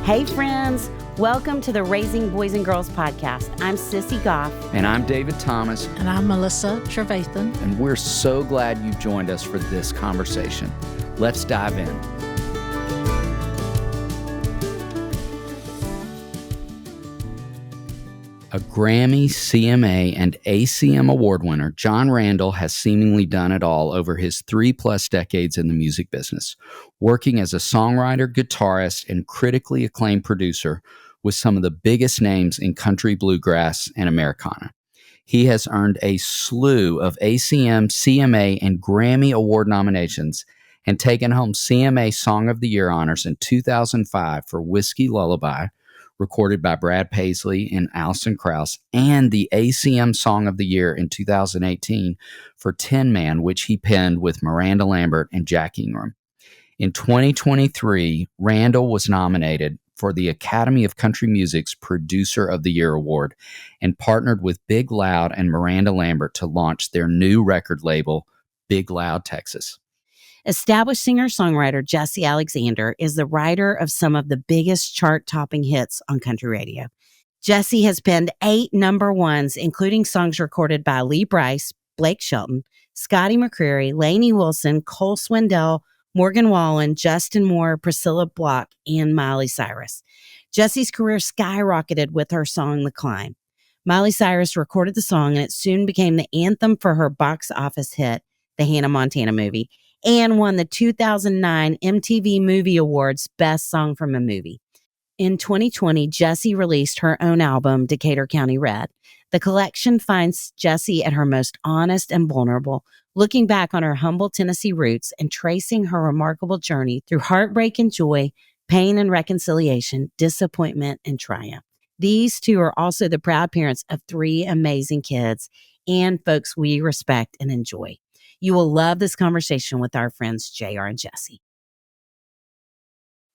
Hey friends, welcome to the Raising Boys and Girls podcast. I'm Sissy Goff. And I'm David Thomas. And I'm Melissa Trevathan. And we're so glad you joined us for this conversation. Let's dive in. A Grammy, CMA, and ACM award winner, Jon Randall has seemingly done it all over his 3+ decades in the music business, working as a songwriter, guitarist, and critically acclaimed producer with some of the biggest names in country, bluegrass, and Americana. He has earned a slew of ACM, CMA, and Grammy Award nominations and taken home CMA Song of the Year honors in 2005 for Whiskey Lullaby, recorded by Brad Paisley and Allison Krauss, and the ACM Song of the Year in 2018 for Tin Man, which he penned with Miranda Lambert and Jack Ingram. In 2023, Randall was nominated for the Academy of Country Music's Producer of the Year Award and partnered with Big Loud and Miranda Lambert to launch their new record label, Big Loud Texas. Established singer-songwriter Jessi Alexander is the writer of some of the biggest chart-topping hits on country radio. Jessi has penned 8 number ones, including songs recorded by Lee Brice, Blake Shelton, Scotty McCreery, Lainey Wilson, Cole Swindell, Morgan Wallen, Justin Moore, Priscilla Block, and Miley Cyrus. Jessi's career skyrocketed with her song The Climb. Miley Cyrus recorded the song, and it soon became the anthem for her box office hit, The Hannah Montana Movie, and won the 2009 MTV Movie Awards Best Song from a Movie. In 2020, Jessi released her own album, Decatur County Red. The collection finds Jessi at her most honest and vulnerable, looking back on her humble Tennessee roots and tracing her remarkable journey through heartbreak and joy, pain and reconciliation, disappointment and triumph. These two are also the proud parents of 3 amazing kids and folks we respect and enjoy. You will love this conversation with our friends JR and Jessi.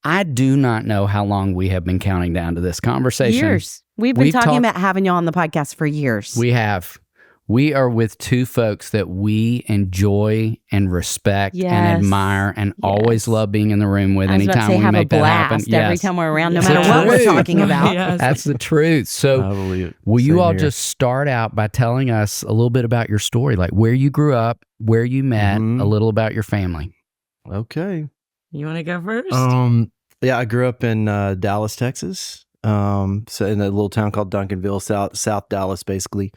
I do not know how long we have been counting down to this conversation. Years. We've been talking about having you on the podcast for years. We have. We are with 2 folks that we enjoy and respect and admire and always love being in the room with anytime we make that happen. Every time we're around, no matter what we're talking about. That's the truth. So will you all just start out by telling us a little bit about your story, like where you grew up, where you met, a little about your family. Okay. You want to go first? Yeah, I grew up in Dallas, Texas. So in a little town called Duncanville, South Dallas, basically.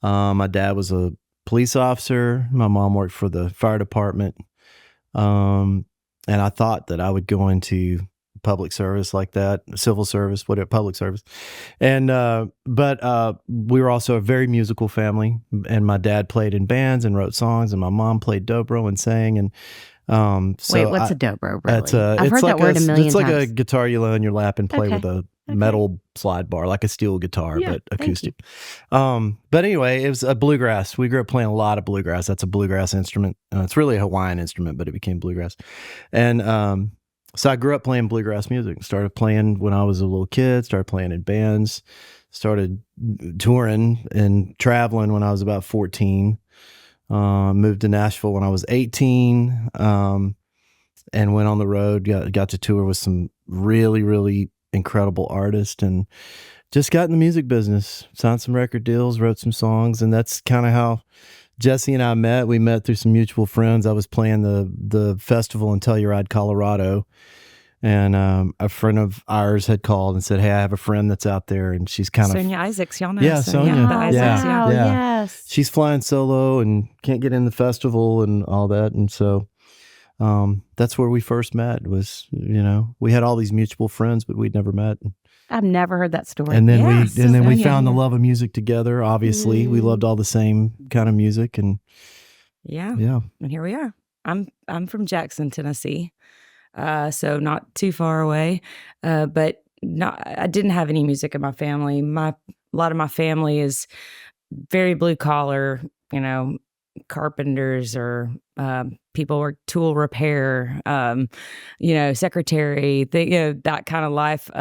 My dad was a police officer. My mom worked for the fire department. And I thought that I would go into public service like that, civil service, whatever, public service. And, but we were also a very musical family, and my dad played in bands and wrote songs, and my mom played dobro and sang. And, wait, what's a dobro? Really? I've heard that word a million times. It's like a guitar you lay on your lap and play with a metal slide bar, like a steel guitar, but acoustic. But anyway, it was a bluegrass. We grew up playing a lot of bluegrass. That's a bluegrass instrument. It's really a Hawaiian instrument, but it became bluegrass. And so I grew up playing bluegrass music. Started playing when I was a little kid, started playing in bands, started touring and traveling when I was about 14. Moved to Nashville when I was 18, and went on the road, got to tour with some really, really incredible artists, and just got in the music business, signed some record deals, wrote some songs. And that's kind of how Jessi and I met. We met through some mutual friends. I was playing the festival in Telluride, Colorado, and a friend of ours had called and said, "Hey, I have a friend that's out there," and she's kind Sonia Isaacs, y'all know. Yeah, Sonia. Wow, yes. She's flying solo and can't get in the festival and all that. And so that's where we first met. Was, we had all these mutual friends, but we'd never met. I've never heard that story. And then we found the love of music together. Obviously, we loved all the same kind of music, and and here we are. I'm from Jackson, Tennessee, so not too far away, but I didn't have any music in my family. A lot of my family is very blue collar, carpenters or people work tool repair, secretary, that kind of life.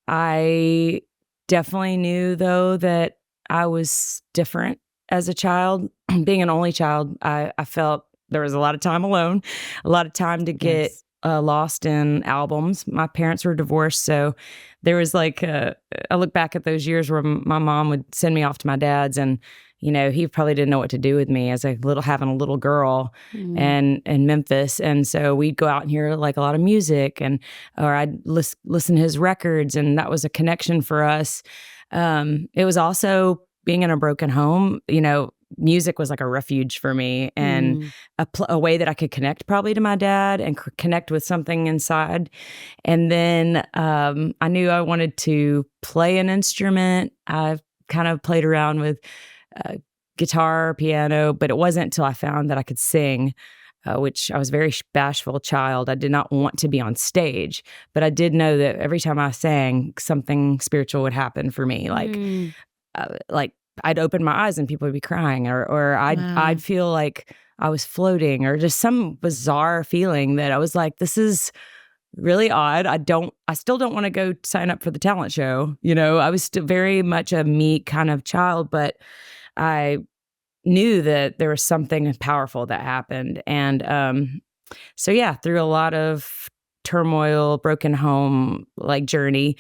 I definitely knew, though, that I was different as a child. Being an only child, I felt there was a lot of time alone, a lot of time to get lost in albums. My parents were divorced, so there was like I look back at those years where my mom would send me off to my dad's, and he probably didn't know what to do with me as having a little girl and in Memphis. And so we'd go out and hear like a lot of music, or I'd listen to his records, and that was a connection for us. It was also being in a broken home, music was like a refuge for me, and a way that I could connect probably to my dad and connect with something inside. And then I knew I wanted to play an instrument. I kind of played around with guitar, piano, but it wasn't until I found that I could sing, which I was a very bashful child. I did not want to be on stage, but I did know that every time I sang, something spiritual would happen for me. Like I'd open my eyes and people would be crying, or I'd feel like I was floating, or just some bizarre feeling that I was like, this is really odd. I still don't want to go sign up for the talent show. I was still very much a meek kind of child, but I knew that there was something powerful that happened. And so yeah, through a lot of turmoil, broken home journey,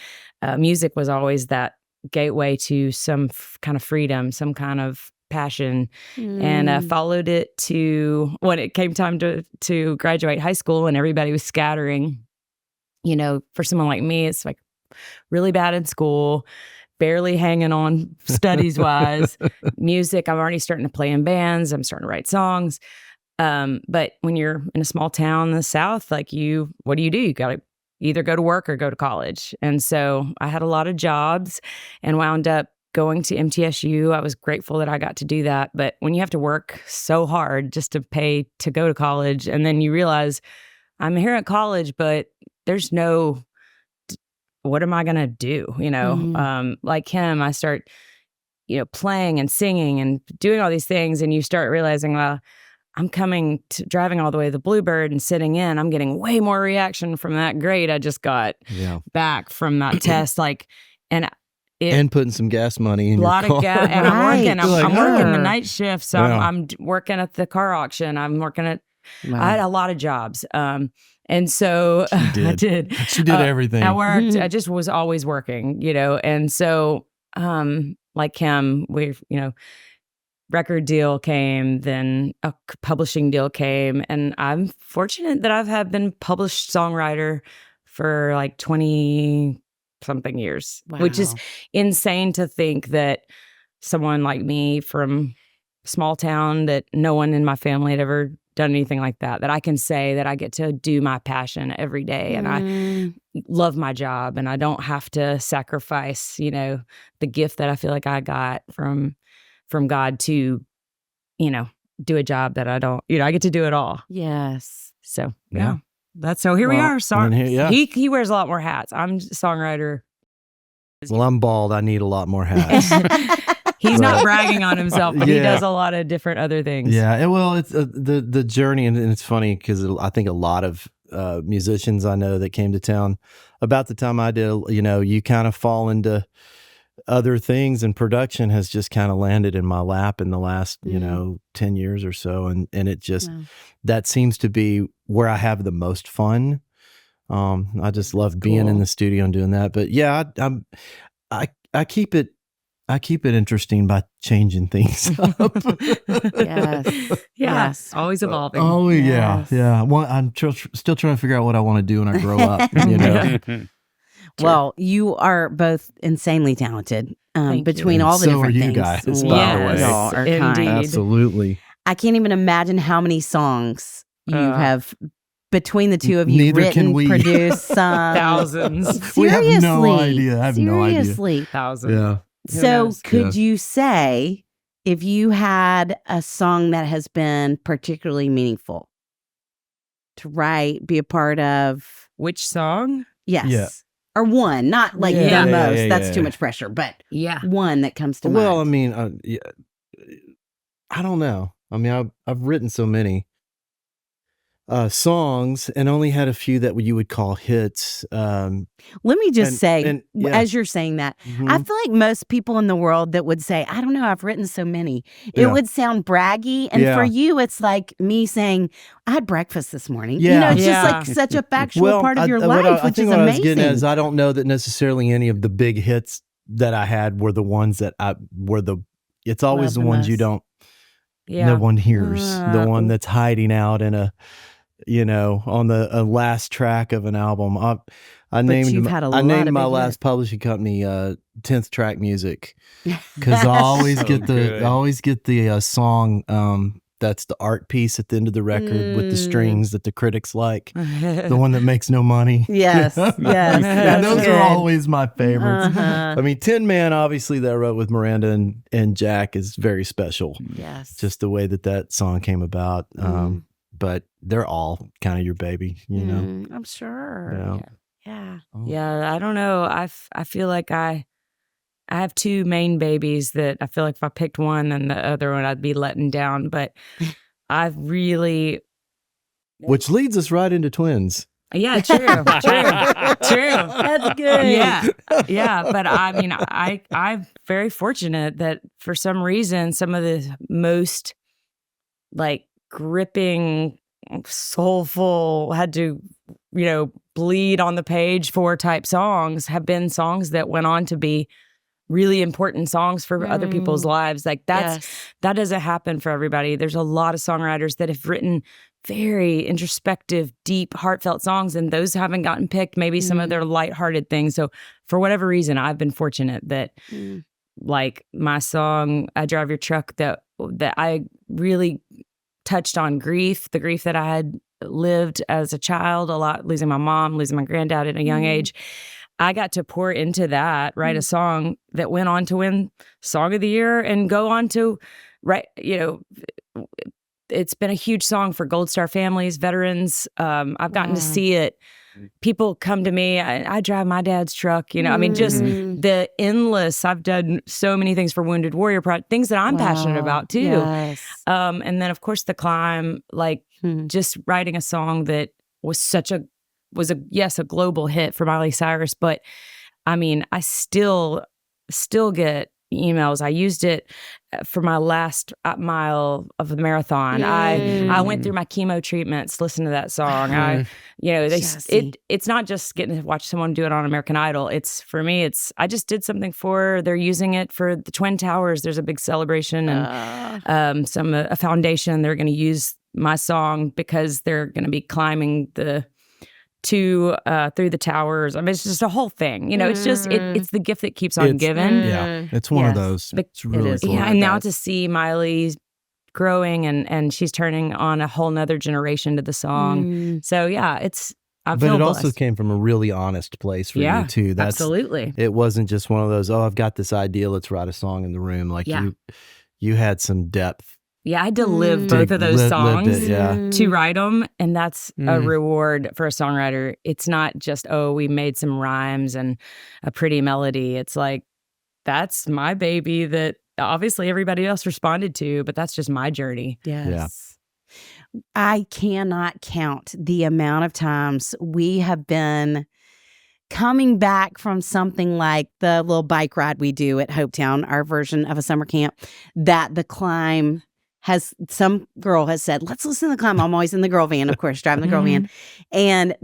music was always that gateway to some kind of freedom, some kind of passion. And I followed it to when it came time to graduate high school and everybody was scattering. For someone like me, it's like really bad in school, barely hanging on studies wise. Music, I'm already starting to play in bands. I'm starting to write songs. But when you're in a small town in the South, what do? You got to either go to work or go to college. And so I had a lot of jobs and wound up going to MTSU. I was grateful that I got to do that. But when you have to work so hard just to pay to go to college, and then you realize I'm here at college, but there's no, what am I going to do? Like him, I start, playing and singing and doing all these things. And you start realizing, well, I'm driving all the way to the Bluebird and sitting in. I'm getting way more reaction from that grade I just got back from that test. And putting some gas money in your car. A lot of gas. And I'm working the night shift. So I'm working at the car auction. I'm working at, I had a lot of jobs. And so I did. She did everything. I worked. I just was always working, and so like him, record deal came, then a publishing deal came, and I'm fortunate that I've been published songwriter for 20 something years, which is insane to think that someone like me from small town, that no one in my family had ever done anything like that I can say that I get to do my passion every day, and I love my job, and I don't have to sacrifice, the gift that I feel like I got from God to, do a job that I don't, I get to do it all. Yes. So yeah. That's so here we are. He wears a lot more hats. I'm a songwriter. Well, I'm bald. I need a lot more hats. He's not bragging on himself, but he does a lot of different other things. Yeah. Well, it's the journey. And it's funny because I think a lot of musicians I know that came to town about the time I did, you kind of fall into other things, and production has just kind of landed in my lap in the last, 10 years or so. And it just, that seems to be where I have the most fun. I just love being in the studio and doing that. But yeah, I keep it interesting by changing things up. Yes. Always evolving. Oh, yes. Yeah. Well, I'm still trying to figure out what I want to do when I grow up, Well, you are both insanely talented between all the different things. So are you guys, by the way. Y'all are kind. Absolutely. I can't even imagine how many songs you have between the two of you written, produced, sung. Thousands. Seriously. We have no idea. I have no idea. Thousands. Yeah. So could you say, if you had a song that has been particularly meaningful to write, be a part of? Which song? Yes. Yeah. Or one, not the most. That's too much pressure, but one that comes to mind. Well, I mean, I don't know. I mean, I've written so many. songs and only had a few that you would call hits. Let me just say, as you're saying that, I feel like most people in the world that would say, I don't know, I've written so many, it would sound braggy. And for you, it's like me saying, I had breakfast this morning. You know, it's just like such a factual part of your life, which is amazing. What I was getting at is I don't know that necessarily any of the big hits that I had were the ones that it's always the ones you don't, no one hears, the one that's hiding out in a, on the last track of an album. I named my last publishing company 10th Track Music because I always get the song that's the art piece at the end of the record with the strings that the critics like, the one that makes no money. Yes. And those are always my favorites. I mean, Tin Man, obviously, that I wrote with Miranda and Jack is very special. Yes. Just the way that song came about. But they're all kind of your baby, I'm sure. Yeah. Yeah. I don't know. I feel like I have two main babies that I feel like if I picked one, then the other one I'd be letting down. But I've really, which leads us right into twins. Yeah, true. That's good. Yeah. But I mean, I'm very fortunate that for some reason, some of the most like gripping, soulful, had to, bleed on the page for type songs have been songs that went on to be really important songs for other people's lives. Like that doesn't happen for everybody. There's a lot of songwriters that have written very introspective, deep, heartfelt songs, and those haven't gotten picked. Maybe some of their lighthearted things. So for whatever reason, I've been fortunate that like my song, I Drive Your Truck, that I really touched on grief, the grief that I had lived as a child, a lot, losing my mom, losing my granddad at a young age. I got to pour into that, write a song that went on to win Song of the Year and go on to write, it's been a huge song for Gold Star families, veterans. I've gotten to see it. People come to me, I drive my dad's truck, I mean, just the endless, I've done so many ththings for Wounded Warrior Project, things that I'm passionate about too. Yes. And then of course The Climb, like just writing a song that was a global hit for Miley Cyrus. But I mean, I still get emails. I used it for my last mile of the marathon. I went through my chemo treatments, listened to that song. It's not just getting to watch someone do it on American Idol. It's for me, I just did something they're using it for the Twin Towers. There's a big celebration and a foundation. They're going to use my song because they're going to be climbing through the towers. I mean, it's just a whole thing. It's just it's the gift that keeps on giving. Yeah, it's one of those. It's really cool. Yeah, and now to see Miley growing and she's turning on a whole nother generation to the song. So yeah, but it also came from a really honest place for you too. That's absolutely. It wasn't just one of those, I've got this idea, let's write a song in the room. Like you had some depth. Yeah, I had to live both of those songs to write them, and that's a reward for a songwriter. It's not just, we made some rhymes and a pretty melody. It's like, that's my baby that obviously everybody else responded to, but that's just my journey. Yes. Yeah. I cannot count the amount of times we have been coming back from something like the little bike ride we do at Hopetown, our version of a summer camp, that The Climb some girl has said, let's listen to The Climb. I'm always in the girl van, of course, driving the girl van. And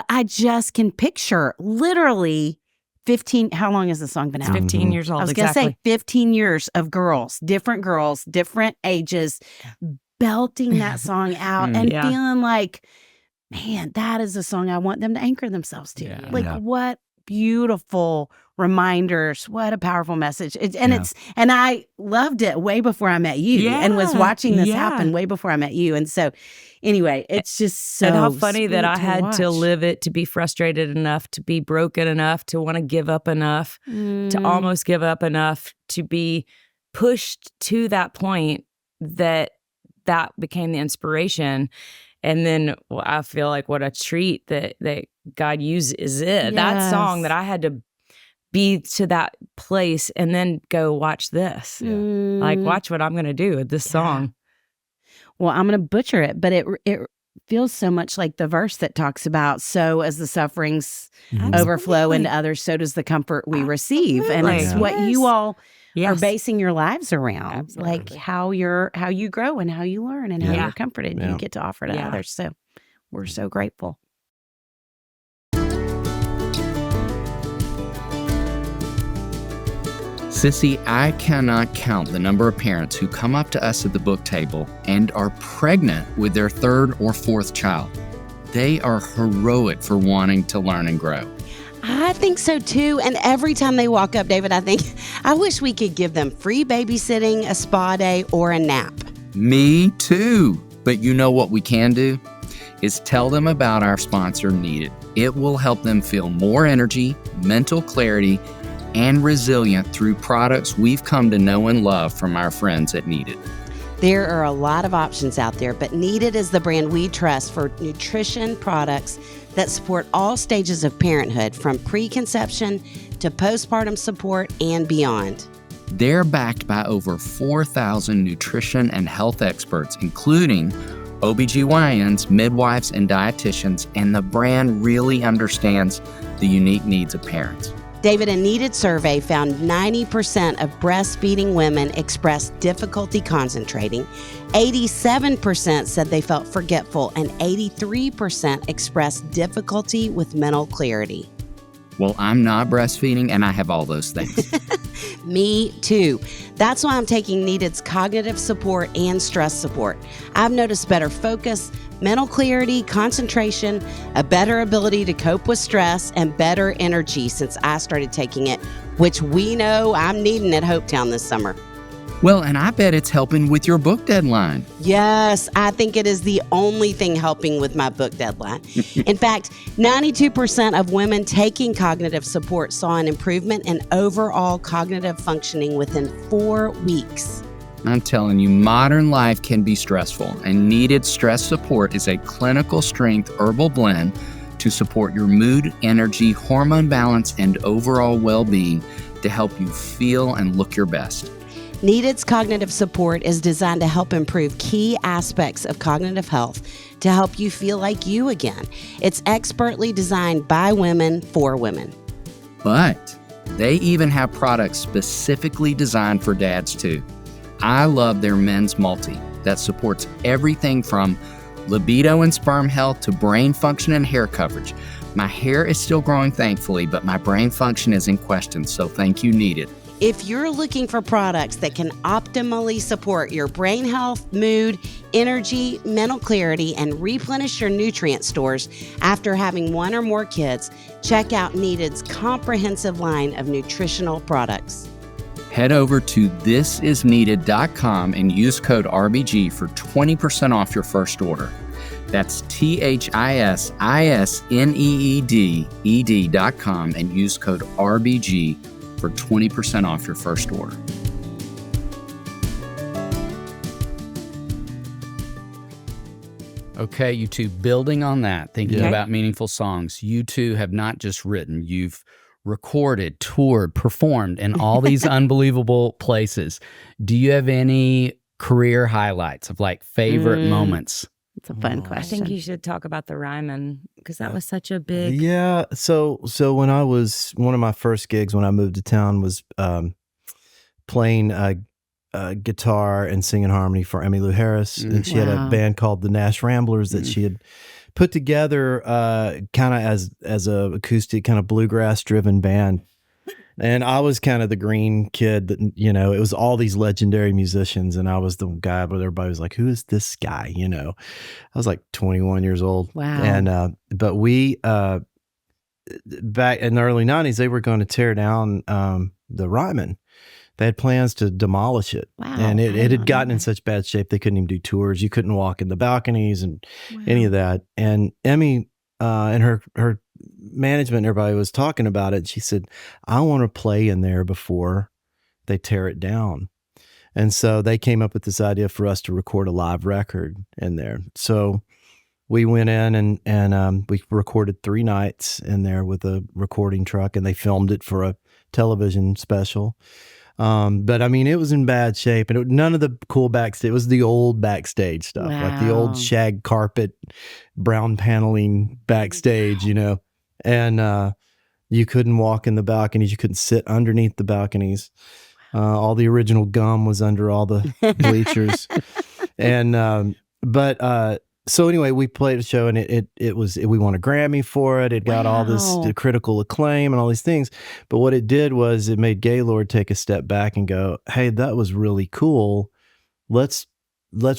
I just can picture literally 15, how long has the song been out? It's 15 years old. I was going to say 15 years of girls, different ages, belting that song out and feeling like, man, that is a song I want them to anchor themselves to. What beautiful reminders. What a powerful message. And I loved it way before I met you and was watching this happen way before I met you. And so anyway, it's just so and how funny that I had watch. To live it, to be frustrated enough, to be broken enough, to want to give up enough, to almost give up enough, to be pushed to that point that became the inspiration. And then I feel like what a treat that God uses it. Yes. That song that I had to be to that place and then go watch this. Like, watch what I'm going to do with this song. Well, I'm going to butcher it, but feels so much like the verse that talks about, so as the sufferings overflow into others, so does the comfort we receive. And it's what you all are basing your lives around. Like how you grow and how you learn and how you're comforted and you get to offer to others. So we're so grateful. Sissy, I cannot count the number of parents who come up to us at the book table and are pregnant with their third or fourth child. They are heroic for wanting to learn and grow. I think so too. And every time they walk up, David, I wish we could give them free babysitting, a spa day, or a nap. Me too. But you know what we can do? Is tell them about our sponsor, Needed. It will help them feel more energy, mental clarity, and resilient through products we've come to know and love from our friends at Needed. There are a lot of options out there, but Needed is the brand we trust for nutrition products that support all stages of parenthood, from preconception to postpartum support and beyond. They're backed by over 4,000 nutrition and health experts, including OBGYNs, midwives, and dietitians, and the brand really understands the unique needs of parents. David and Needed survey found 90% of breastfeeding women expressed difficulty concentrating, 87% said they felt forgetful, and 83% expressed difficulty with mental clarity. Well, I'm not breastfeeding, and I have all those things. Me too. That's why I'm taking Needed's cognitive support and stress support. I've noticed better focus, mental clarity, concentration, a better ability to cope with stress, and better energy since I started taking it, which we know I'm needing at Hopetown this summer. Well, and I bet it's helping with your book deadline. Yes, I think it is the only thing helping with my book deadline. In fact, 92% of women taking cognitive support saw an improvement in overall cognitive functioning within 4 weeks. I'm telling you, modern life can be stressful, and Needed Stress Support is a clinical strength herbal blend to support your mood, energy, hormone balance, and overall well-being to help you feel and look your best. Needed's cognitive support is designed to help improve key aspects of cognitive health to help you feel like you again. It's expertly designed by women for women. But they even have products specifically designed for dads too. I love their men's multi that supports everything from libido and sperm health to brain function and hair coverage. My hair is still growing, thankfully, but my brain function is in question, so thank you, Needed. If you're looking for products that can optimally support your brain health, mood, energy, mental clarity, and replenish your nutrient stores after having one or more kids, check out Needed's comprehensive line of nutritional products. Head over to thisisneeded.com and use code RBG for 20% off your first order. That's thisisneed.com and use code RBG for 20% off your first order. Okay, you two, building on that, thinking about meaningful songs, you two have not just written, you've recorded, toured, performed in all these unbelievable places. Do you have any career highlights of like favorite moments? It's a fun question. I think you should talk about the Ryman because that was such a big. Yeah. So when I was, one of my first gigs when I moved to town was playing guitar and singing harmony for Emmylou Harris. And she had a band called the Nash Ramblers that she had put together kind of as a acoustic kind of bluegrass driven band. And I was kind of the green kid that, you know, it was all these legendary musicians. And I was the guy where everybody was like, who is this guy? You know, I was like 21 years old. Wow. And, but we, back in the early 90s, they were going to tear down the Ryman. They had plans to demolish it. Wow. And it had gotten in such bad shape, they couldn't even do tours. You couldn't walk in the balconies and any of that. And Emmy and her management, everybody was talking about it. She said, I want to play in there before they tear it down. And so they came up with this idea for us to record a live record in there. So we went in and we recorded 3 nights in there with a recording truck, and they filmed it for a television special. But I mean, it was in bad shape, and none of the cool backstage. It was the old backstage stuff, like the old shag carpet, brown paneling backstage, and you couldn't walk in the balconies. You couldn't sit underneath the balconies. All the original gum was under all the bleachers, and so anyway, we played a show, and we won a Grammy for it. It got all this critical acclaim and all these things. But what it did was it made Gaylord take a step back and go, "Hey, that was really cool. Let's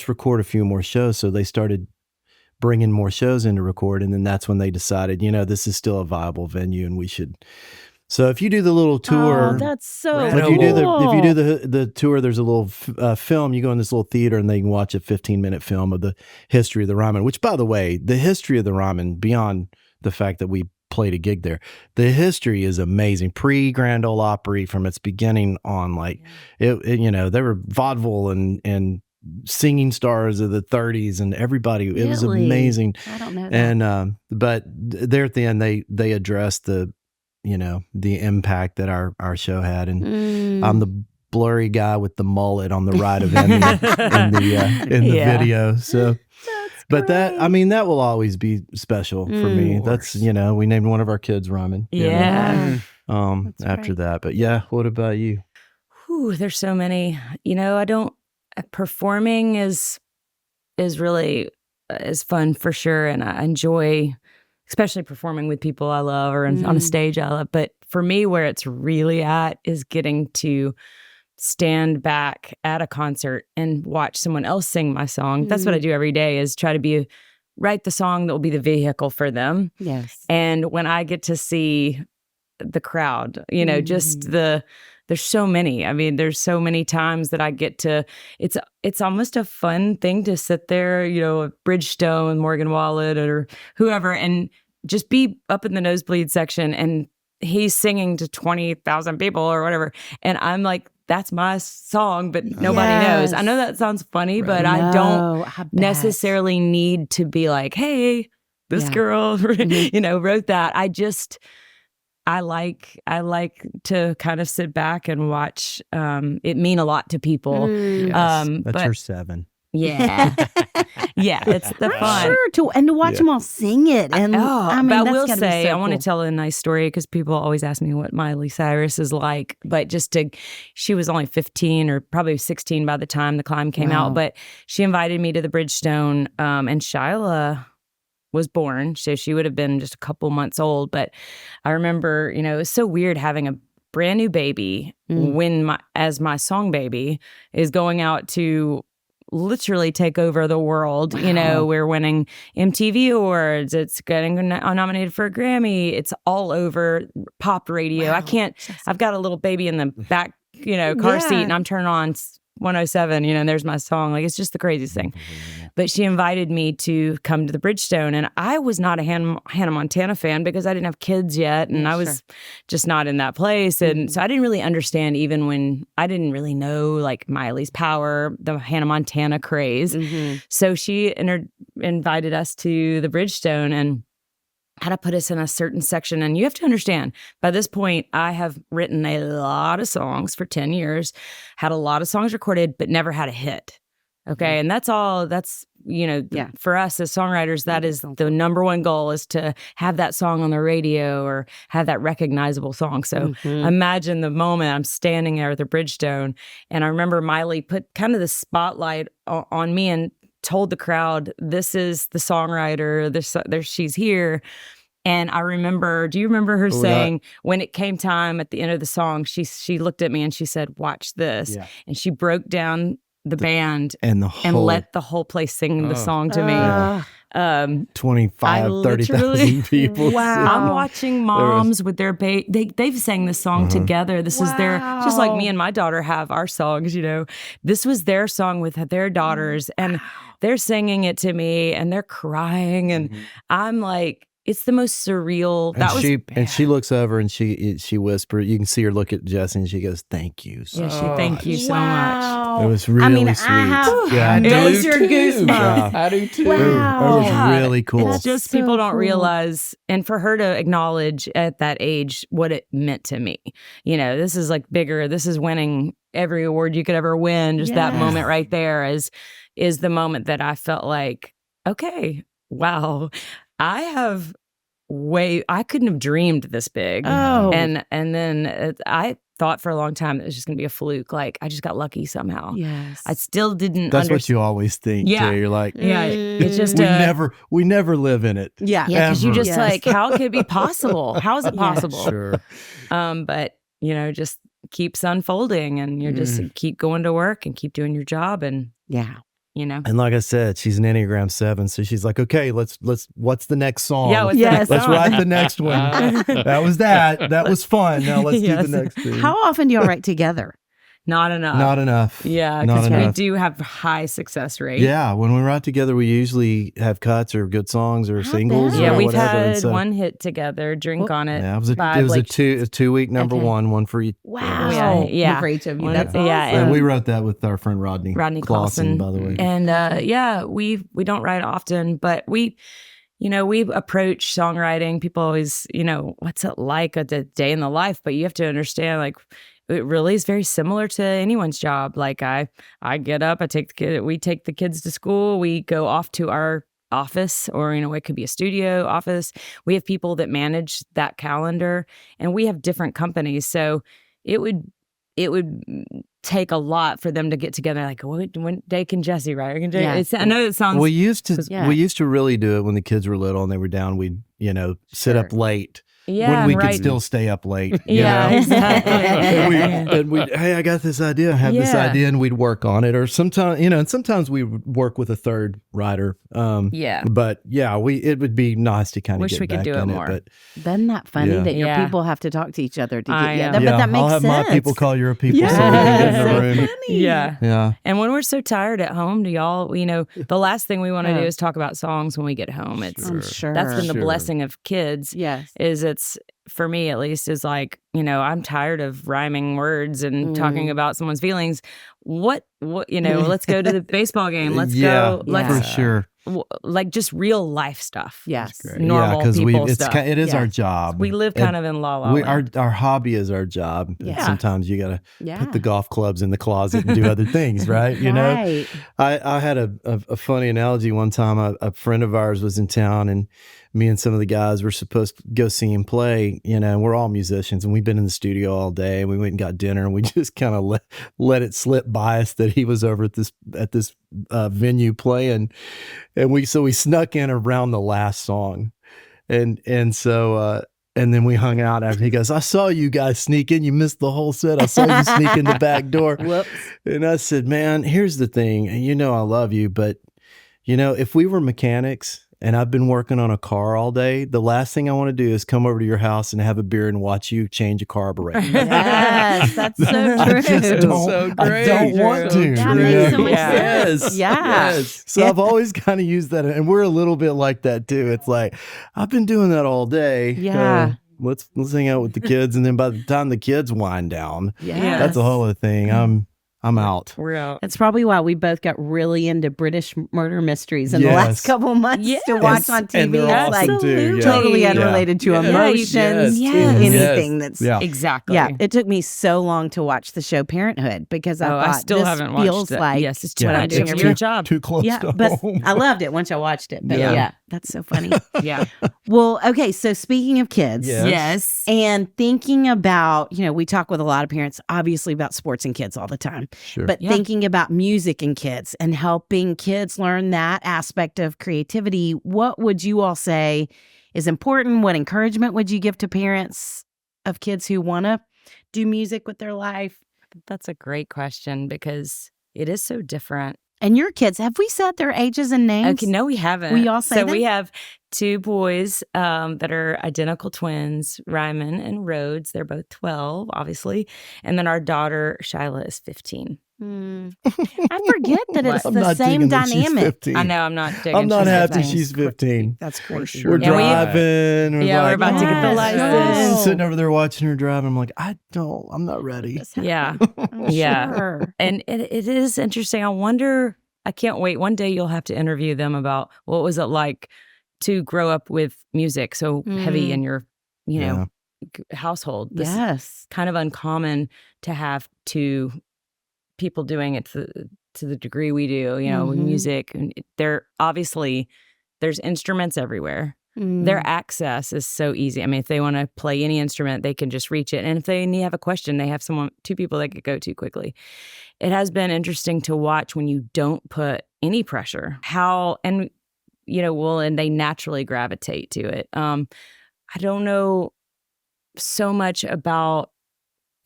record a few more shows." So they started bringing more shows in to record, and then that's when they decided, this is still a viable venue, and we should. So if you do the little tour, that's so cool. If you do the tour, there's a little film. You go in this little theater, and they can watch a 15-minute film of the history of the Ryman. Which, by the way, the history of the Ryman, beyond the fact that we played a gig there, the history is amazing. Pre-Grand Ole Opry, from its beginning on, they were vaudeville and singing stars of the 30s, and everybody. It was amazing. I don't know that. And but there at the end, they addressed the impact that our show had. And I'm the blurry guy with the mullet on the right of Emmy in the video. So, but that will always be special for me. That's, we named one of our kids Ryman. Yeah. After that. But yeah, what about you? Whew, there's so many. Performing is really is fun for sure. And I enjoy, especially performing with people I love or on a stage I love. But for me, where it's really at is getting to stand back at a concert and watch someone else sing my song. That's what I do every day, is try to write the song that will be the vehicle for them. Yes. And when I get to see the crowd, there's so many. I mean, there's so many times that I get to, it's almost a fun thing to sit there, at Bridgestone, Morgan Wallen, or whoever, and just be up in the nosebleed section, and he's singing to 20,000 people or whatever. And I'm like, that's my song, but nobody knows. I know that sounds funny, but I don't necessarily need to be like, hey, this girl, wrote that. I like to kind of sit back and watch it mean a lot to people. That's her 7. Yeah. Yeah, it's the fun. Sure, to watch them all sing it. And but I will say, I want to cool. tell a nice story, because people always ask me what Miley Cyrus is like. But she was only 15 or probably 16 by the time The Climb came out. But she invited me to the Bridgestone, and Shyla was born, so she would have been just a couple months old. But I remember, it was so weird having a brand new baby when as my song baby is going out to literally take over the world. We're winning MTV awards. It's getting nominated for a Grammy. It's all over pop radio. I've got a little baby in the back, car seat, and I'm turning on 107, and there's my song. It's just the craziest thing. But she invited me to come to the Bridgestone, and I was not a Hannah Montana fan because I didn't have kids yet, and I was just not in that place. And so I didn't really understand, even when I didn't really know Miley's power, the Hannah Montana craze. So she invited us to the Bridgestone and had to put us in a certain section. And you have to understand, by this point, I have written a lot of songs for 10 years, had a lot of songs recorded, but never had a hit. Okay. And that's all, for us as songwriters, that is the number one goal, is to have that song on the radio or have that recognizable song. So imagine the moment I'm standing there at the Bridgestone, and I remember Miley put kind of the spotlight on me and told the crowd, this is the songwriter, she's here. And I remember, do you remember her saying, when it came time at the end of the song, she looked at me and she said, watch this. Yeah. And she broke down the band and let the whole place sing the song to me. 30,000 people. Wow. I'm watching moms with their baby. They've sang this song together. This is their, just like me and my daughter have our songs, This was their song with their daughters, and they're singing it to me, and they're crying, and I'm like, it's the most surreal. And she looks over and she whispers. You can see her look at Jessi and she goes, "Thank you so much." Thank you so much. It was really sweet. Those are goosebumps. I do too. Wow. It was really cool. It's just people don't realize, and for her to acknowledge at that age what it meant to me. You know, this is like bigger. This is winning every award you could ever win. Just that moment right there is the moment that I felt like, okay, wow. I couldn't have dreamed this big. Oh. And then I thought for a long time it was just going to be a fluke. Like, I just got lucky somehow. Yes. I still didn't That's what you always think, too. You're like, it's just we never live in it. Yeah. Yeah, because you just like, how could it be possible? How is it possible? Sure. But, you know, just keeps unfolding and you're just keep going to work and keep doing your job and you know. And like I said, she's an Enneagram 7, so she's like, okay, let's what's the next song? Yeah, what's the next let's song? write the next one. That was fun. Now let's do the next thing. How often do y'all write together? Not enough. Not enough. Yeah, because we do have high success rate. Yeah, when we write together, we usually have cuts or good songs or singles. Yeah, or we've whatever. had one hit together, Drink on It. Yeah, it was a 2-week number one for each. Wow. Yeah. For each of you. That's awesome. Yeah, and we wrote that with our friend Rodney Clausen, by the way. And we don't write often, but we approach songwriting. People always, what's it like a day in the life? But you have to understand, like, it really is very similar to anyone's job. Like I get up, we take the kids to school, we go off to our office, or it could be a studio office. We have people that manage that calendar, and we have different companies. So it would take a lot for them to get together. Like, when day can Jessi write? I know it sounds. We used to really do it when the kids were little and they were down. We'd sit up late. Yeah, when we could still stay up late. Exactly. and we hey, I got this idea. I have this idea, and we'd work on it. Or sometimes, and sometimes we would work with a third writer. But it would be nice to kind of wish get we back could do it in more. But isn't that funny that your people have to talk to each other to get? But that makes sense. I'll have my people call your people so we can get in the room. Funny. Yeah. And when we're so tired at home, do y'all? The last thing we want to do is talk about songs when we get home. I'm sure That's been the blessing of kids. Yes, It's for me at least is like, I'm tired of rhyming words and talking about someone's feelings. What let's go to the baseball game. Let's go. For sure. Like just real life stuff. Yes. Normal people stuff. It is our job. We live kind of in la la land. Our hobby is our job. Yeah. Sometimes you got to put the golf clubs in the closet and do other things, right? Right. I had a funny analogy one time. A friend of ours was in town, and me and some of the guys were supposed to go see him play, and we're all musicians, and we've been in the studio all day, and we went and got dinner, and we just kind of let it slip by us that he was over at this venue playing, and we snuck in around the last song, and then we hung out after. He goes, "I saw you guys sneak in. You missed the whole set. I saw you sneak in the back door." Whoops. And I said, "Man, here's the thing. I love you, but if we were mechanics and I've been working on a car all day, the last thing I want to do is come over to your house and have a beer and watch you change a carburetor." Yes, that's so true. I just I don't want to. That makes so much sense. Yes. So I've always kind of used that, and we're a little bit like that too. It's like, I've been doing that all day. Yeah. Let's hang out with the kids, and then by the time the kids wind down, Yes. that's a whole other thing. I'm out. We're out. That's probably why we both got really into British murder mysteries in the last couple of months to watch on TV. And they're awesome too. Yeah. Totally unrelated to emotions, anything that's exactly. Yeah, it took me so long to watch the show Parenthood because I thought I still this haven't feels watched it. like Yes, it's too much. It's your job. Too close to but home. I loved it once I watched it. But yeah, that's so funny. Yeah. Well, okay, so speaking of kids, Yes. and thinking about, we talk with a lot of parents, obviously about sports and kids all the time, but thinking about music and kids and helping kids learn that aspect of creativity, what would you all say is important? What encouragement would you give to parents of kids who want to do music with their life? That's a great question because it is so different. And your kids, have we said their ages and names? Okay, no, we haven't. We all say so them? we have two boys that are identical twins, Ryman and Rhodes. They're both 12, obviously. And then our daughter, Shyla, is 15. I forget that it's I'm the not same digging that she's dynamic. 15. I know I'm not digging. I'm not she's happy 15. she's 15. That's crazy. We're driving. We're about to get the license. Sitting over there watching her drive. I'm like, I'm not ready. Yeah. Sure. And it is interesting. I wonder, I can't wait. One day you'll have to interview them about what was it like to grow up with music so heavy in your, household. This Yes. kind of uncommon to have two people doing it to the degree we do, with music. And there's instruments everywhere. Their access is so easy. I mean, if they want to play any instrument, they can just reach it. And if they have a question, they have two people they could go to quickly. It has been interesting to watch when you don't put any pressure, and they naturally gravitate to it. I don't know so much about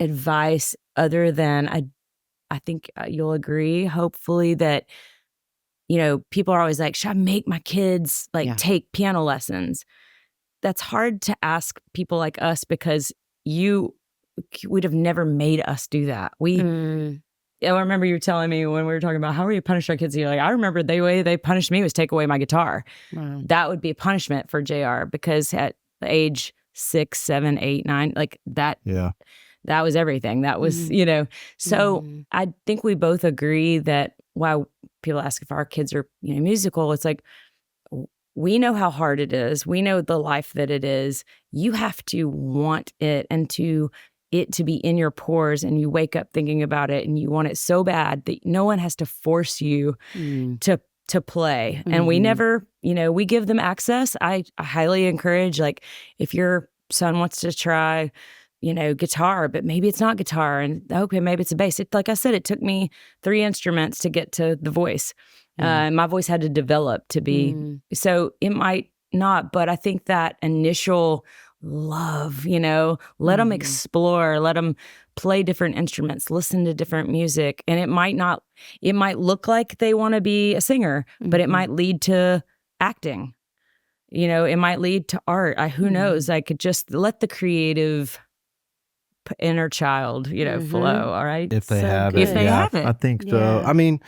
advice other than I think you'll agree, hopefully, that people are always like, should I make my kids take piano lessons? That's hard to ask people like us because you would have never made us do that. I remember you telling me when we were talking about how we punish our kids. You're like, I remember the way they punished me was take away my guitar. Wow. That would be a punishment for JR because at age 6, 7, 8, 9, like that. Yeah. That was everything. That was, So I think we both agree that while people ask if our kids are, musical, it's like, we know how hard it is. We know the life that it is. You have to want it and it to be in your pores, and you wake up thinking about it and you want it so bad that no one has to force you to play. And we never, we give them access. I highly encourage, like, if your son wants to try guitar, but maybe it's not guitar, and okay, maybe it's a bass. Like I said, it took me 3 instruments to get to the voice. My voice had to develop to be, so it might not, but I think that initial love, let them explore, let them play different instruments, listen to different music. And it might look like they want to be a singer, but it might lead to acting. It might lead to art. Who knows? I could just let the creative inner child, flow. All right. If they have it. If they have it. I think so. I mean,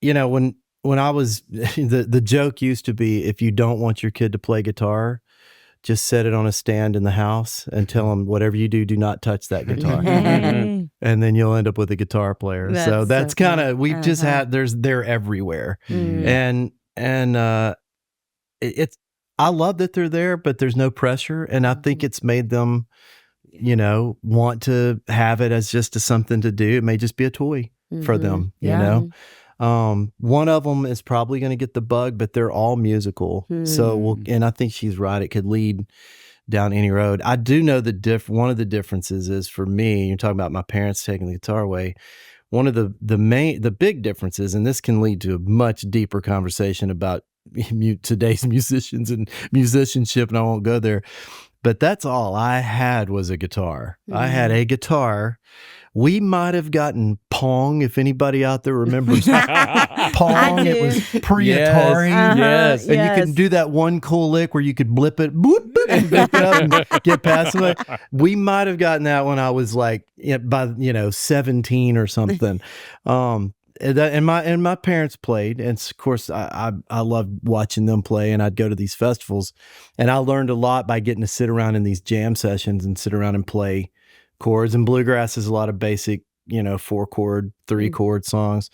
when I was, the joke used to be, if you don't want your kid to play guitar, just set it on a stand in the house and tell them, whatever you do not touch that guitar. And then you'll end up with a guitar player. That's kind of, we've just had, they're everywhere. And it's, I love that they're there, but there's no pressure. And I think it's made them, want to have it as just something to do. It may just be a toy for them, you know? One of them is probably going to get the bug, but they're all musical. So and I think she's right. It could lead down any road. I do know that one of the differences is, for me, you're talking about my parents taking the guitar away. One of the big differences, and this can lead to a much deeper conversation about today's musicians and musicianship, and I won't go there. But that's all I had was a guitar. I had a guitar. We might have gotten Pong, if anybody out there remembers Pong. It was pre-Atari. Yes. And you can do that one cool lick where you could blip it, boop, boop, and pick it up and get past it. We might have gotten that when I was like, by 17 or something. And my parents played, and of course I loved watching them play, and I'd go to these festivals, and I learned a lot by getting to sit around in these jam sessions and sit around and play chords. And bluegrass is a lot of basic, 4-chord, 3-chord songs.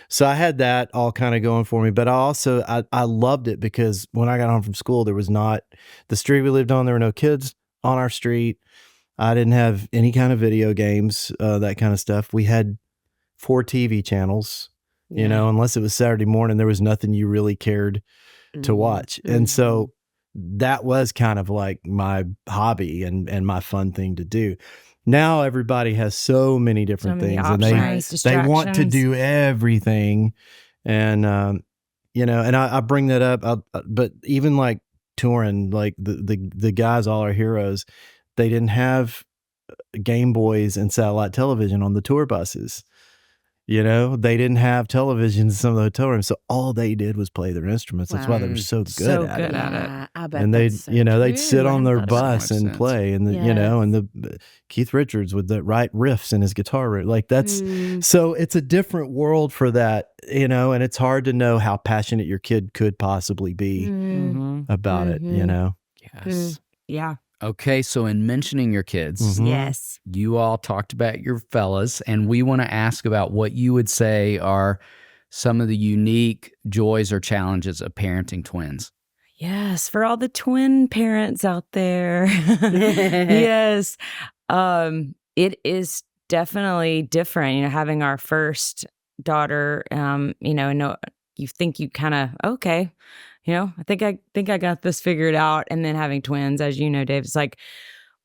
So I had that all kind of going for me. But I loved it because when I got home from school, there was not the street we lived on. There were no kids on our street. I didn't have any kind of video games, that kind of stuff. We had 4 TV channels, unless it was Saturday morning, there was nothing you really cared to watch. And so that was kind of like my hobby and my fun thing to do. Now everybody has so many different things, options, and they want to do everything. And, and I bring that up, but even like touring, like the guys, all our heroes, they didn't have Game Boys and satellite television on the tour buses. They didn't have televisions in some of the hotel rooms, so all they did was play their instruments. That's why they were so good at it. I bet. And they'd, so they'd sit on their so bus much and sense. play, and and the Keith Richards would write riffs in his guitar riff. Like that's so it's a different world for that, and it's hard to know how passionate your kid could possibly be about it. Yes. Yeah. Okay, so in mentioning your kids, Yes. you all talked about your fellas, and we want to ask about what you would say are some of the unique joys or challenges of parenting twins. Yes, for all the twin parents out there. Yes. It is definitely different, having our first daughter, you think you kind of, okay, I think I got this figured out. And then having twins, as you know, Dave, it's like,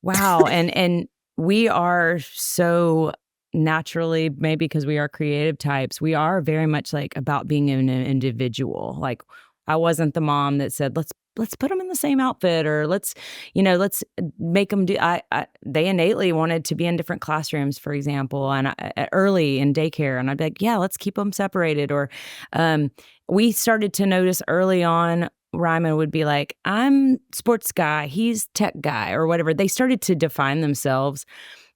wow. and we are so naturally, maybe because we are creative types, we are very much like about being an individual. Like I wasn't the mom that said, let's put them in the same outfit, or let's make them do. They innately wanted to be in different classrooms, for example, and early in daycare, and I'd be like, yeah, let's keep them separated. Or we started to notice early on, Ryman would be like, I'm sports guy, he's tech guy, or whatever. They started to define themselves,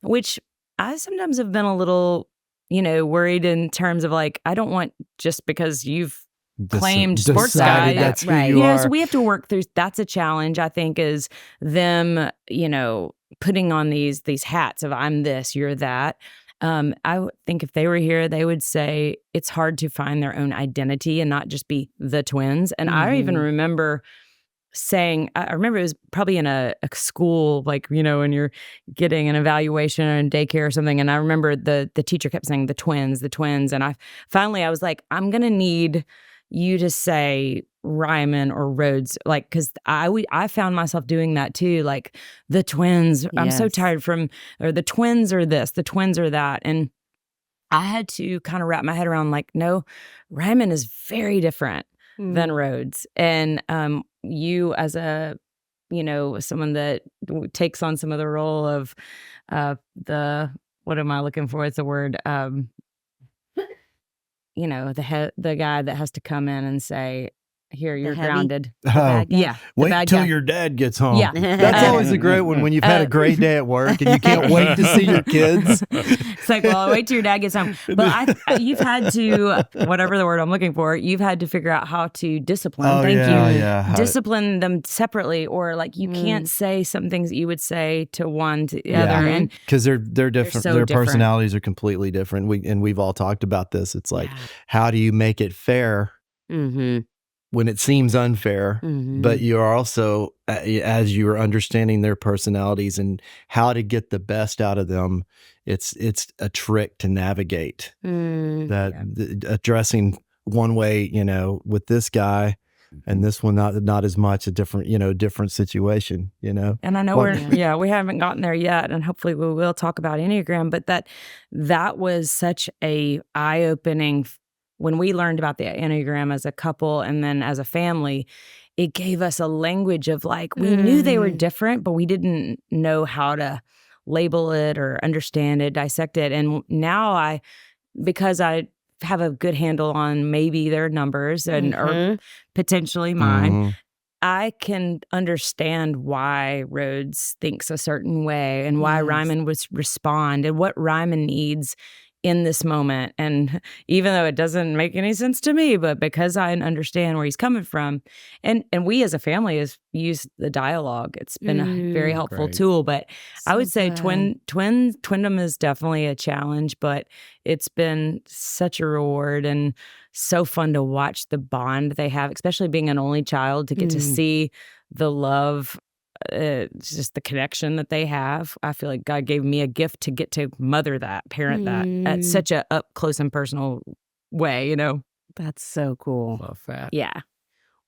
which I sometimes have been a little, worried in terms of like, I don't want, just because you've claimed sports guy, that's right? Who you are. So we have to work through. That's a challenge, I think, is them, putting on these hats of I'm this, you're that. I would think if they were here, they would say it's hard to find their own identity and not just be the twins. And I even remember saying, I remember it was probably in a school, like, when you're getting an evaluation in daycare or something. And I remember the teacher kept saying the twins. And I was like, I'm going to need you to say Ryman or Rhodes, like, because I found myself doing that too, like the twins. Yes. I'm so tired or the twins are this, the twins are that. And I had to kind of wrap my head around like, no, Ryman is very different than Rhodes. And you as a, someone that takes on some of the role of what am I looking for? It's a word, the guy that has to come in and say, here, you're grounded. Wait till your dad gets home. Yeah. That's always a great one when you've had a great day at work and you can't wait to see your kids. It's like, well, wait till your dad gets home. But you've had to, whatever the word I'm looking for, you've had to figure out how to discipline. Discipline them separately, or like you can't say some things that you would say to one to the other. And because they're different. So their different. Personalities are completely different. We've all talked about this. It's like, how do you make it fair? When it seems unfair, but you're also, as you're understanding their personalities and how to get the best out of them, it's a trick to navigate addressing one way, with this guy, and this one not as much, a different situation, And I know we haven't gotten there yet, and hopefully we will talk about Enneagram, but that was such a eye-opening. When we learned about the Enneagram as a couple and then as a family, it gave us a language of like, we knew they were different, but we didn't know how to label it or understand it, dissect it. And now because I have a good handle on maybe their numbers or potentially mine, I can understand why Rhodes thinks a certain way and why Ryman would respond and what Ryman needs in this moment. And even though it doesn't make any sense to me, but because I understand where he's coming from, and we as a family has used the dialogue. It's been a very helpful tool. But I would say twindom is definitely a challenge, but it's been such a reward and so fun to watch the bond they have, especially being an only child, to get to see the love, just the connection that they have. I feel like God gave me a gift to get to mother that, parent that at such a up close and personal way, That's so cool. Love that. Yeah.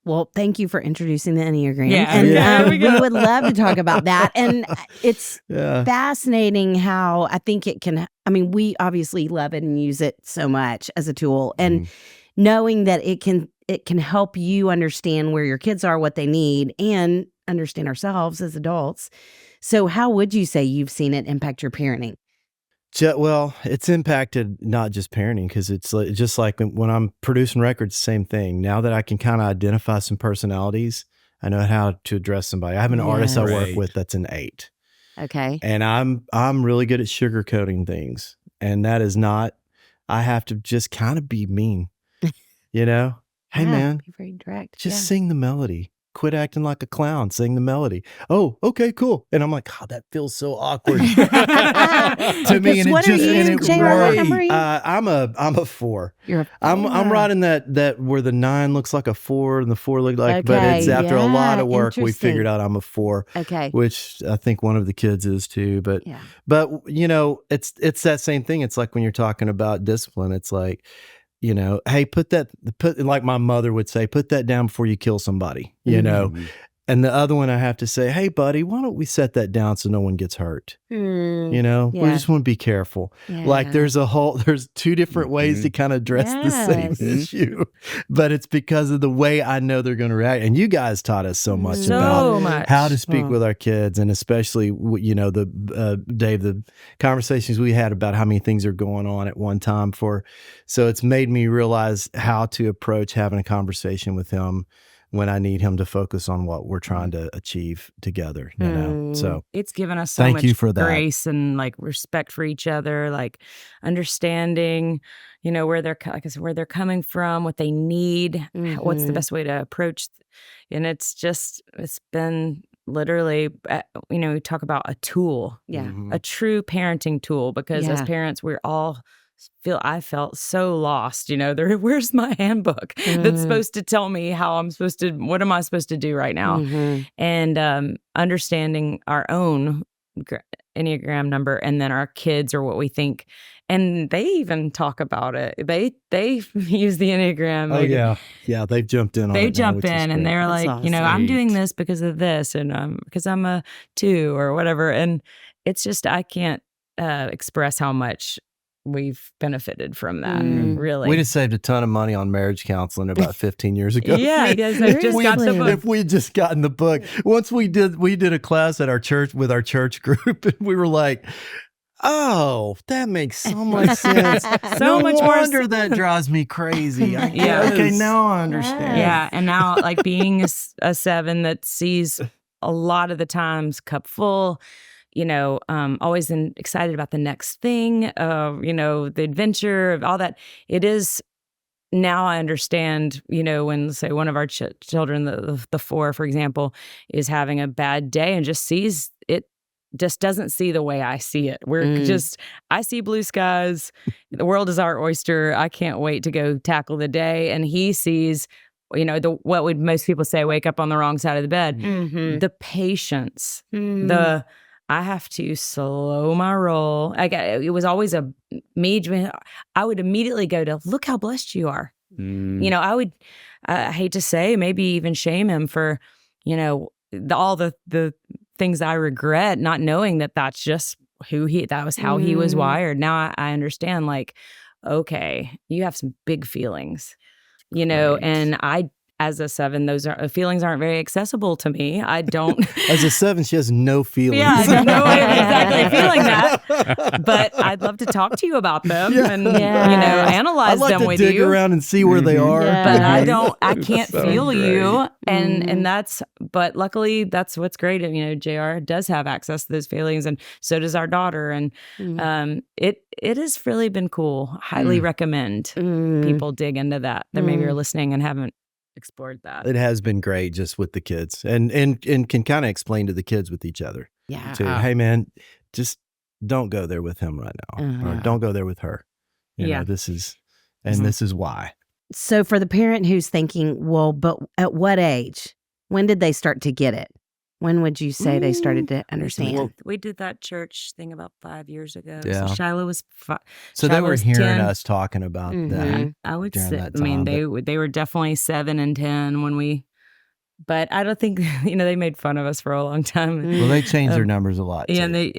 Well, thank you for introducing the Enneagram. Yeah. And we would love to talk about that. And it's fascinating how I think it can, we obviously love it and use it so much as a tool. And knowing that it can help you understand where your kids are, what they need, and understand ourselves as adults. So how would you say you've seen it impact your parenting? Well, it's impacted not just parenting, because it's just like when I'm producing records, same thing. Now that I can kind of identify some personalities, I know how to address somebody. I have an artist I work with that's an 8. Okay. And I'm really good at sugarcoating things. And that is not, I have to just kind of be mean, you know? Hey, man, be very direct. just sing the melody. Quit acting like a clown. Sing the melody. Oh, okay, cool. And I'm like, God, that feels so awkward to me. And what it just are you, and it JR, what number are you? I'm a 4. You're a 4. I'm right in that where the 9 looks like a 4 and the 4 look like, but it's after a lot of work we figured out I'm a 4. Okay. Which I think one of the kids is too. But you know, it's that same thing. It's like when you're talking about discipline, it's like, you know, hey, put like my mother would say, put that down before you kill somebody, you know. And the other one I have to say, hey, buddy, why don't we set that down so no one gets hurt? You know, we just want to be careful. Like there's 2 different ways to kind of address the same issue, but it's because of the way I know they're going to react. And you guys taught us so much about how to speak with our kids, and especially, you know, Dave, the conversations we had about how many things are going on at one time so it's made me realize how to approach having a conversation with him when I need him to focus on what we're trying to achieve together, you know? So it's given us so thank much you for that. Grace and like respect for each other, like understanding, you know, where they're, like I said, where they're coming from, what they need, what's the best way to approach. And it's been literally, you know, we talk about a tool, a true parenting tool, because as parents, I felt so lost, you know, where's my handbook that's supposed to tell me what am I supposed to do right now? And understanding our own Enneagram number, and then our kids or what we think. And they even talk about it. They use the Enneagram. Oh, yeah. They've jumped in on it. They jump in and they're like, awesome. You know, I'm doing this because of this, and because I'm a 2 or whatever. And it's just, I can't express how much we've benefited from that. Really, we just saved a ton of money on marriage counseling about 15 years ago. If we had just gotten the book. Once we did a class at our church with our church group, and we were like, oh, that makes so much sense. No wonder that drives me crazy. Okay, now I understand. Yeah, and now like being a 7 that sees a lot of the times cup full, you know, always excited about the next thing, you know, the adventure of all that. It is, now I understand, you know, when, say, one of our children, the 4, for example, is having a bad day and just sees it, just doesn't see the way I see it. I see blue skies. The world is our oyster. I can't wait to go tackle the day. And he sees, you know, what would most people say, wake up on the wrong side of the bed. The patience, I have to slow my roll. It was always I would immediately go to, look how blessed you are. You know, I hate to say, maybe even shame him for, you know, all the things I regret, not knowing that that's just that was how he was wired. Now I understand, like, okay, you have some big feelings, you know, and as a 7, those feelings aren't very accessible to me. I don't. As a 7, she has no feelings. Yeah, I have no way of exactly feeling that. But I'd love to talk to you about them and you know, analyze them with you. I'd like to dig around and see where they are. But I can't feel you, and that's. But luckily, that's what's great. You know, JR does have access to those feelings, and so does our daughter. And it has really been cool. Highly recommend people dig into that. That maybe are listening and haven't explored that. It has been great just with the kids, and can kind of explain to the kids with each other. Yeah. Too. Hey man, just don't go there with him right now, or don't go there with her. You know, this is why. So for the parent who's thinking, well, but at what age? When did they start to get it? When would you say they started to understand? Well, we did that church thing about 5 years ago. Yeah. So Shiloh was So they were hearing us talking about that. I would say, they were definitely 7 and 10 when we But I don't think, they made fun of us for a long time. Well, they changed their numbers a lot. Yeah, and they,